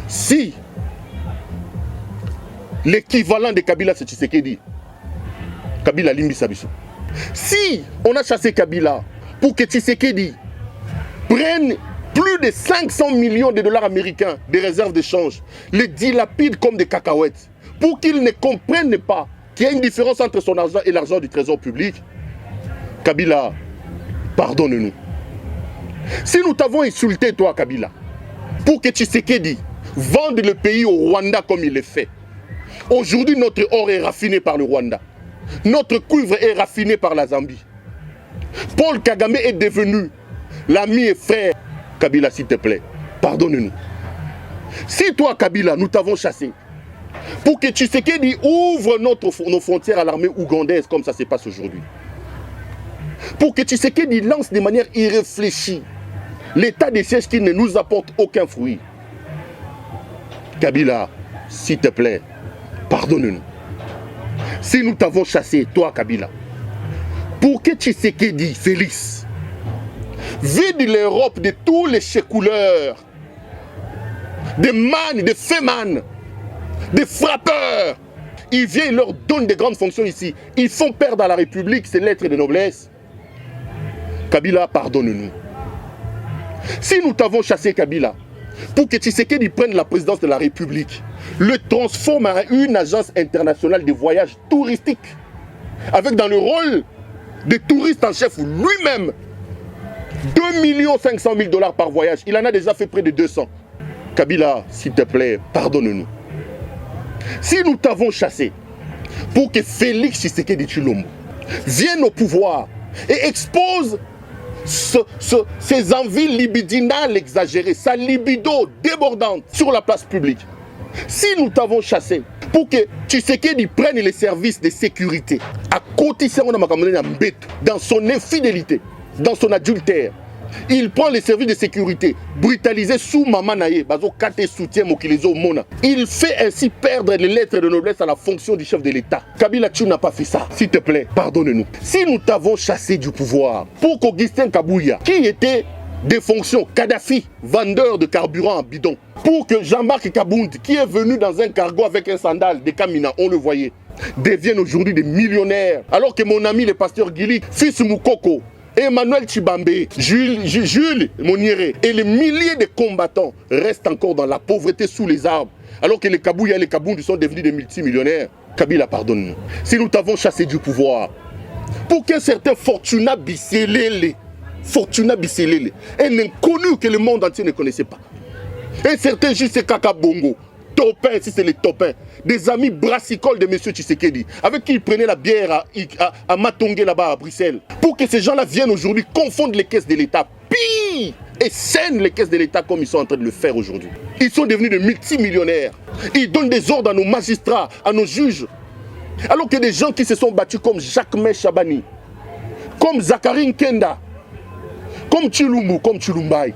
Si l'équivalent de Kabila, c'est Tshisekedi, Kabila limbi sabiso. Si on a chassé Kabila pour que Tshisekedi prenne plus de 500 millions de dollars américains de réserves d'échange, les dilapide comme des cacahuètes, pour qu'ils ne comprennent pas qu'il y a une différence entre son argent et l'argent du trésor public, Kabila, pardonne-nous. Si nous t'avons insulté, toi, Kabila, pour que Tshisekedi vende le pays au Rwanda comme il le fait, aujourd'hui, notre or est raffiné par le Rwanda. Notre cuivre est raffiné par la Zambie. Paul Kagame est devenu l'ami et frère. Kabila, s'il te plaît, pardonne-nous. Si toi, Kabila, nous t'avons chassé pour que Tshisekedi ouvre nos frontières à l'armée ougandaise comme ça se passe aujourd'hui, pour que Tshisekedi lance de manière irréfléchie l'état des sièges qui ne nous apporte aucun fruit, Kabila, s'il te plaît, pardonne-nous. Si nous t'avons chassé, toi, Kabila, pour que Tshisekedi, Félix, vide l'Europe de tous les chécouleurs, des man, des féman, des frappeurs, il vient, il leur donne des grandes fonctions ici. Ils font perdre à la République ses lettres de noblesse. Kabila, pardonne-nous. Si nous t'avons chassé, Kabila, pour que Tshisekedi prenne la présidence de la République, le transforme en une agence internationale de voyage touristique, avec dans le rôle de touriste en chef lui-même, 2 500 000 dollars par voyage. Il en a déjà fait près de 200. Kabila, s'il te plaît, pardonne-nous. Si nous t'avons chassé pour que Félix Tshisekedi Tshilombo vienne au pouvoir et expose ses envies libidinales exagérées, sa libido débordante sur la place publique. Si nous t'avons chassé pour que Tshisekedi prenne les services de sécurité, à côté dans son infidélité, dans son adultère, il prend les services de sécurité, brutalisés sous Mamanaye, il fait ainsi perdre les lettres de noblesse à la fonction du chef de l'État. Kabila, tu n'as pas fait ça. S'il te plaît, pardonne-nous. Si nous t'avons chassé du pouvoir pour qu'Augustin Kabouya, qui était des fonctions Kadhafi, vendeur de carburant en bidon, pour que Jean-Marc Kabound, qui est venu dans un cargo avec un sandal de Kamina, on le voyait, deviennent aujourd'hui des millionnaires, alors que mon ami le pasteur Gili, fils Moukoko, Emmanuel Chibambe, Jules Monieré et les milliers de combattants restent encore dans la pauvreté sous les arbres, alors que les Kabouya et les Kabound sont devenus des multimillionnaires. Kabila, pardonne-nous. Si nous t'avons chassé du pouvoir, pour qu'un certain Fortuna Bisselele, un inconnu que le monde entier ne connaissait pas, un certain Juste Kaka Bongo, Topin, si c'est les Topins, des amis brassicoles de M. Tshisekedi, avec qui il prenait la bière à Matongé là-bas à Bruxelles, pour que ces gens-là viennent aujourd'hui confondre les caisses de l'État, pire, et scènent les caisses de l'État comme ils sont en train de le faire aujourd'hui. Ils sont devenus des multimillionnaires. Ils donnent des ordres à nos magistrats, à nos juges, alors que des gens qui se sont battus comme Jacques-Mé Chabani, comme Zachary Nkenda, comme Tshilumbu, comme Tshilumbai,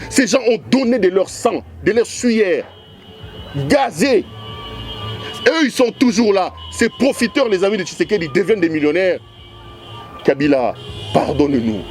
ces gens ont donné de leur sang, de leur sueur, gazés. Eux, ils sont toujours là. Ces profiteurs, les amis de Tshisekedi, ils deviennent des millionnaires. Kabila, pardonne-nous.